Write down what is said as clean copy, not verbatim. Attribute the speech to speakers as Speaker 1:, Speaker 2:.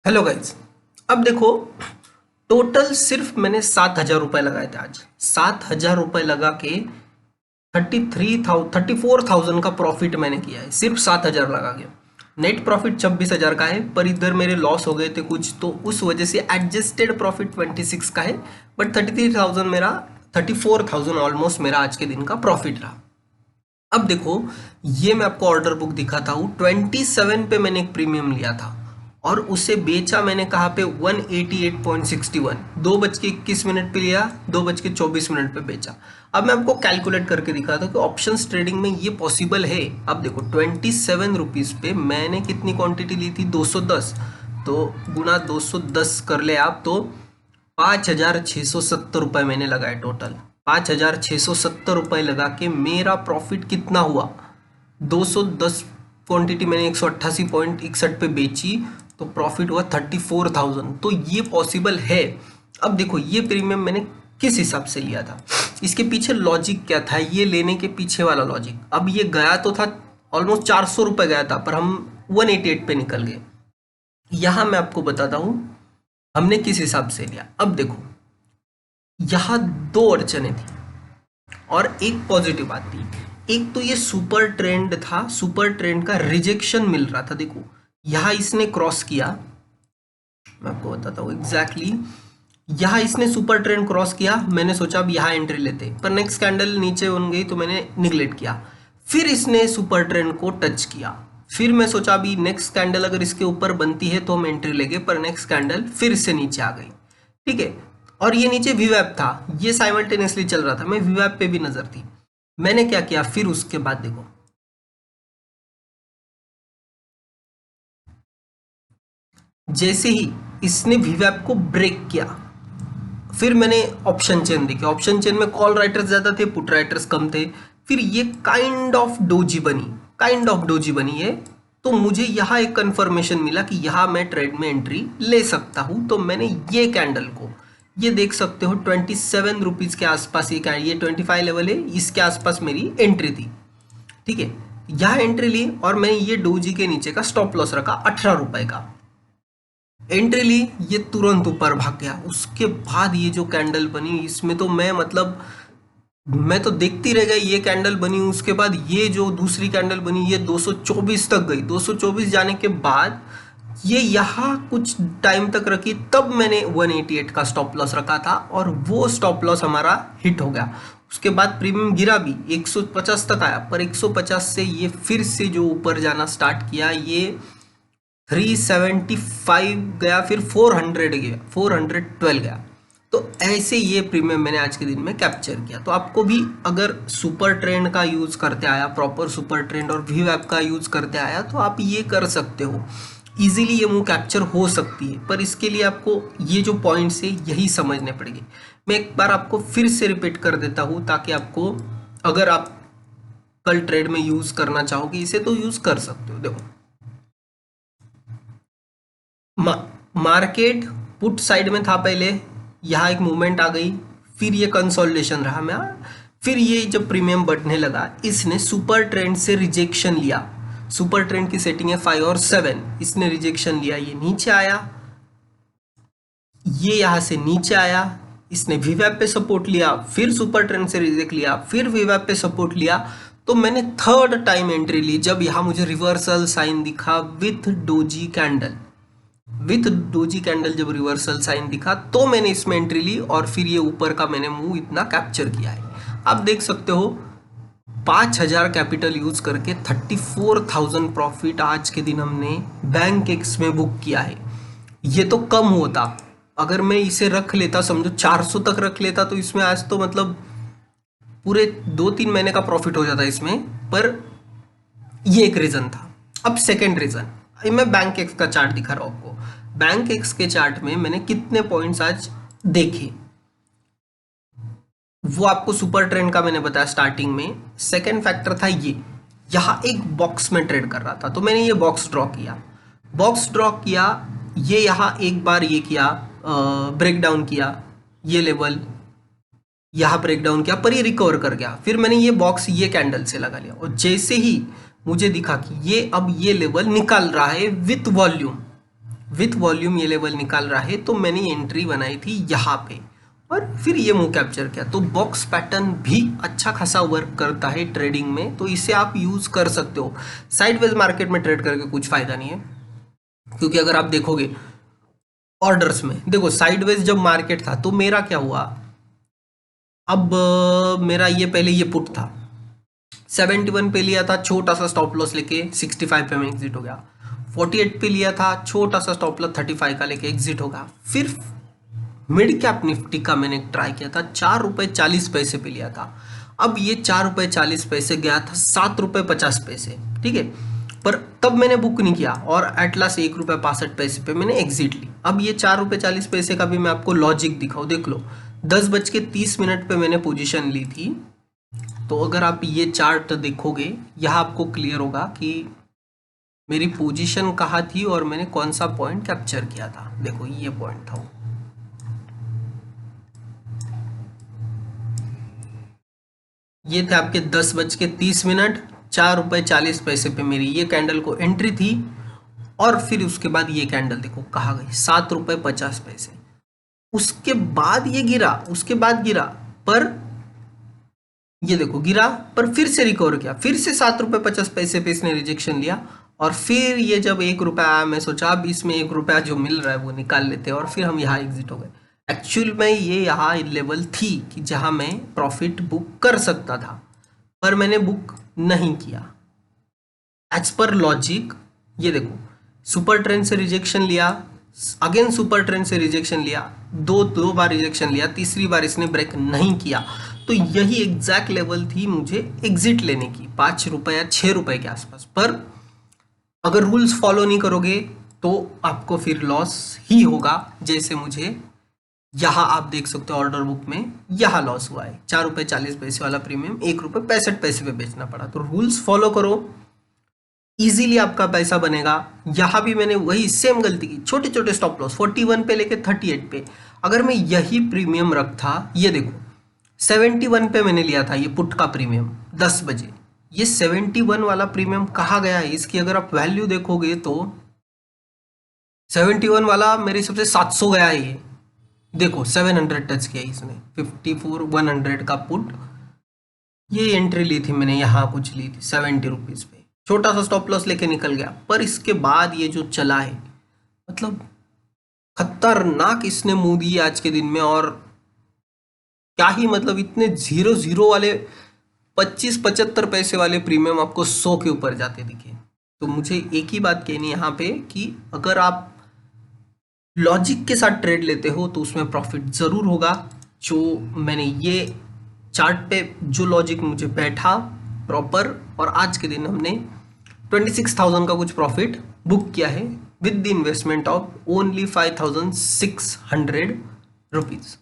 Speaker 1: Hello guys. अब देखो, total सिर्फ मैंने 7,000 रुपये लगाए थे आज। 7,000 रुपये लगा के 34,000 का प्रॉफिट मैंने किया है, सिर्फ 7,000 लगा के। नेट प्रॉफिट 26,000 का है, पर इधर मेरे लॉस हो गए थे कुछ, तो उस वजह से एडजस्टेड प्रॉफिट 26 का है। बट 33,000 मेरा 34,000 ऑलमोस्ट मेरा आज के दिन का प्रॉफिट रहा। अब देखो, ये मैं आपको ऑर्डर बुक दिखाता हूँ। 27 पे मैंने एक प्रीमियम लिया था और उसे बेचा मैंने कहाँ पे, 188.61। 2:21 पे लिया, 2:24 पे बेचा। अब मैं आपको कैलकुलेट करके दिखाता हूँ कि ऑप्शंस ट्रेडिंग में ये पॉसिबल है। अब देखो, 27 रुपीज़ पे मैंने कितनी क्वांटिटी ली थी, 210। तो गुना 210 कर ले आप, तो 5,670 रुपये मैंने लगाए टोटल। 5,670 रुपये लगा के मेरा प्रॉफिट कितना हुआ, 210 क्वांटिटी मैंने 188.61 पे बेची, तो प्रॉफिट हुआ 34,000। तो ये पॉसिबल है। अब देखो, ये प्रीमियम मैंने किस हिसाब से लिया था, इसके पीछे लॉजिक क्या था, ये लेने के पीछे वाला लॉजिक। अब ये गया तो था ऑलमोस्ट 400 रुपये गया था, पर हम 188 पे निकल गए। यहाँ मैं आपको बताता हूँ हमने किस हिसाब से लिया। अब देखो, यहाँ दो अड़चने थी और एक पॉजिटिव बात थी। एक तो ये सुपर ट्रेंड था, सुपर ट्रेंड का रिजेक्शन मिल रहा था। देखो, यहाँ इसने क्रॉस किया, मैं आपको बताता हूँ एग्जैक्टली। यहाँ इसने सुपर ट्रेंड क्रॉस किया, मैंने सोचा अब यहाँ एंट्री लेते, पर नेक्स्ट कैंडल नीचे बन गई तो मैंने निगलेक्ट किया। फिर इसने सुपर ट्रेंड को टच किया, फिर मैं सोचा अभी नेक्स्ट कैंडल अगर इसके ऊपर बनती है तो हम एंट्री लेंगे, पर नेक्स्ट कैंडल फिर से नीचे आ गई। ठीक है, और ये नीचे वीवैप था, ये साइमल्टेनियसली चल रहा था, मैं वीवैप पे भी नजर थी। मैंने क्या किया, फिर उसके बाद देखो, जैसे ही इसने वीवैप को ब्रेक किया, फिर मैंने ऑप्शन चेन देखे। ऑप्शन चेन में कॉल राइटर्स ज़्यादा थे, पुट राइटर्स कम थे। फिर ये काइंड ऑफ डोजी बनी, काइंड ऑफ डोजी बनी है। तो मुझे यहाँ एक कंफर्मेशन मिला कि यहाँ मैं ट्रेड में एंट्री ले सकता हूँ। तो मैंने ये कैंडल को, ये देख सकते हो 27 रुपीज़ के आसपास, ये 25 लेवल है, इसके आसपास मेरी एंट्री थी। ठीक है, यहाँ एंट्री ली और मैंने ये डोजी के नीचे का स्टॉप लॉस रखा 18 रुपए का। एंट्री ली, ये तुरंत ऊपर भाग गया। उसके बाद ये जो कैंडल बनी, इसमें तो मैं मतलब मैं तो देखती रह गई। ये कैंडल बनी, उसके बाद ये जो दूसरी कैंडल बनी, ये 224 तक गई। 224 जाने के बाद ये यहाँ कुछ टाइम तक रखी, तब मैंने 188 का स्टॉप लॉस रखा था और वो स्टॉप लॉस हमारा हिट हो गया। उसके बाद प्रीमियम गिरा भी, 150 तक आया, पर 150 से ये फिर से जो ऊपर जाना स्टार्ट किया, ये 375 गया, फिर 400 गया, 412 गया। तो ऐसे ये प्रीमियम मैंने आज के दिन में कैप्चर किया। तो आपको भी अगर सुपर ट्रेंड का यूज़ करते आया, प्रॉपर सुपर ट्रेंड और वीवैप का यूज़ करते आया, तो आप ये कर सकते हो। इजीली ये मूव कैप्चर हो सकती है, पर इसके लिए आपको ये जो पॉइंट्स है यही समझने पड़ेंगे। मैं एक बार आपको फिर से रिपीट कर देता हूँ, ताकि आपको, अगर आप कल ट्रेड में यूज़ करना चाहोगे इसे, तो यूज़ कर सकते हो। देखो, मार्केट पुट साइड में था पहले, यहाँ एक मूवमेंट आ गई, फिर ये कंसोलिडेशन रहा मैं, फिर ये जब प्रीमियम बढ़ने लगा, इसने सुपर ट्रेंड से रिजेक्शन लिया। सुपर ट्रेंड की सेटिंग है 5 और 7, इसने रिजेक्शन लिया, ये नीचे आया, ये यहाँ से नीचे आया, इसने वीवैप पे सपोर्ट लिया, फिर सुपर ट्रेंड से रिजेक्ट लिया, फिर वीवैप पे सपोर्ट लिया। तो मैंने थर्ड टाइम एंट्री ली जब यहाँ मुझे रिवर्सल साइन दिखा with doji candle. With doji candle जब रिवर्सल साइन दिखा, तो मैंने इसमें एंट्री ली और फिर ये ऊपर का मैंने मूव इतना कैप्चर किया है। आप देख सकते हो 5,000 कैपिटल यूज करके 34,000 प्रॉफिट आज के दिन हमने बैंक एक्स में बुक किया है। ये तो कम होता, अगर मैं इसे रख लेता, समझो 400 तक रख लेता, तो इसमें आज तो मतलब पूरे 2-3 महीने का प्रॉफिट हो जाता इसमें। पर ये एक रीजन था। अब सेकेंड रीजन, मैं बैंक एक्स का चार्ट दिखा रहा हूँ आपको। बैंक एक्स के चार्ट में मैंने कितने पॉइंट्स आज देखे, वो आपको सुपर ट्रेंड का मैंने बताया स्टार्टिंग में। सेकेंड फैक्टर था ये, यहाँ एक बॉक्स में ट्रेड कर रहा था, तो मैंने ये बॉक्स ड्रॉ किया। बॉक्स ड्रॉ किया, ये यहाँ एक बार ये किया, ब्रेक डाउन किया, ये लेवल यहाँ ब्रेक डाउन किया, पर ये रिकवर कर गया। फिर मैंने ये बॉक्स ये कैंडल से लगा लिया, और जैसे ही मुझे दिखा कि ये अब ये लेवल निकाल रहा है विथ वॉल्यूम, विथ वॉल्यूम ये लेवल निकाल रहा है, तो मैंने एंट्री बनाई थी यहाँ पे और फिर ये मूव कैप्चर किया। तो बॉक्स पैटर्न भी अच्छा खासा वर्क करता है ट्रेडिंग में, तो इसे आप यूज़ कर सकते हो। साइडवेज मार्केट में ट्रेड करके कुछ फ़ायदा नहीं है, क्योंकि अगर आप देखोगे ऑर्डर्स में, देखो साइडवेज जब मार्केट था तो मेरा क्या हुआ, अब मेरा ये पहले ये पुट था 71 पे लिया था, छोटा सा स्टॉप लॉस लेके 65 पे मैं एग्जिट हो गया। 48 पे लिया था, छोटा सा स्टॉप लॉस 35 का लेके एग्जिट हो गया। फिर मिड कैप निफ्टी का मैंने ट्राई किया था, 4 रुपये 40 पैसे पे लिया था। अब ये 4 रुपये 40 पैसे गया था 7 रुपये 50 पैसे, ठीक है, पर तब मैंने बुक नहीं किया और एटलास 1 रुपये 65 पैसे पे मैंने एग्जिट ली। अब ये 4 रुपये 40 पैसे का भी मैं आपको लॉजिक दिखाऊँ, देख लो 10:30 पे मैंने पोजीशन ली थी। तो अगर आप ये चार्ट देखोगे यहाँ आपको क्लियर होगा कि मेरी पोजीशन कहाँ थी और मैंने कौन सा पॉइंट कैप्चर किया था। देखो ये पॉइंट था, ये थे आपके 10:30, 4 रुपये 40 पैसे पे मेरी ये कैंडल को एंट्री थी। और फिर उसके बाद ये कैंडल देखो कहाँ गई, 7 रुपये 50 पैसे। उसके बाद ये गिरा, उसके बाद गिरा, पर ये देखो गिरा, पर फिर से रिकवर किया, फिर से 7 रुपये 50 पैसे पे इसने रिजेक्शन लिया। और फिर ये जब 1 रुपया आया, मैं सोचा अब इसमें 1 रुपया जो मिल रहा है वो निकाल लेते हैं, और फिर हम यहाँ एग्जिट हो गए। एक्चुअल में ये यहाँ लेवल थी कि जहाँ मैं प्रॉफिट बुक कर सकता था, पर मैंने बुक नहीं किया एज पर लॉजिक। ये देखो सुपर ट्रेंड से रिजेक्शन लिया, अगेन सुपर ट्रेंड से रिजेक्शन लिया, दो बार रिजेक्शन लिया, तीसरी बार इसने ब्रेक नहीं किया। तो यही एग्जैक्ट लेवल थी मुझे एग्जिट लेने की, 5 रुपये या 6 रुपये के आसपास। पर अगर रूल्स फॉलो नहीं करोगे तो आपको फिर लॉस ही होगा। जैसे मुझे यहाँ आप देख सकते हो ऑर्डर बुक में यहाँ लॉस हुआ है, 4 रुपये 40 पैसे वाला प्रीमियम 1 रुपये 65 पैसे पे बेचना पड़ा। तो रूल्स फॉलो करो, इजीली आपका पैसा बनेगा। यहाँ भी मैंने वही सेम गलती की, छोटे छोटे स्टॉप लॉस 41 पे लेके 38 पे। अगर मैं यही प्रीमियम रखता, ये देखो 71 पे मैंने लिया था ये पुट का प्रीमियम 10 बजे, ये 71 वाला प्रीमियम कहाँ गया है, इसकी अगर आप वैल्यू देखोगे तो 71 वाला मेरे हिसाब से 700 गया है। ये देखो 700 टच किया इसने, 54 100 का पुट। ये एंट्री ली थी मैंने, यहाँ कुछ ली थी 70 रुपीज़ पे, छोटा सा स्टॉप लॉस लेके निकल गया। पर इसके बाद ये जो चला है, मतलब खतरनाक इसने मुंह दी आज के दिन में। और क्या ही मतलब, इतने 0 वाले 25-75 पैसे वाले प्रीमियम आपको 100 के ऊपर जाते दिखे। तो मुझे एक ही बात कहनी है यहाँ पे कि अगर आप लॉजिक के साथ ट्रेड लेते हो तो उसमें प्रॉफिट ज़रूर होगा। जो मैंने ये चार्ट पे जो लॉजिक मुझे बैठा प्रॉपर, और आज के दिन हमने 26,000 का कुछ प्रॉफिट बुक किया है with the investment of only 5,600 rupees.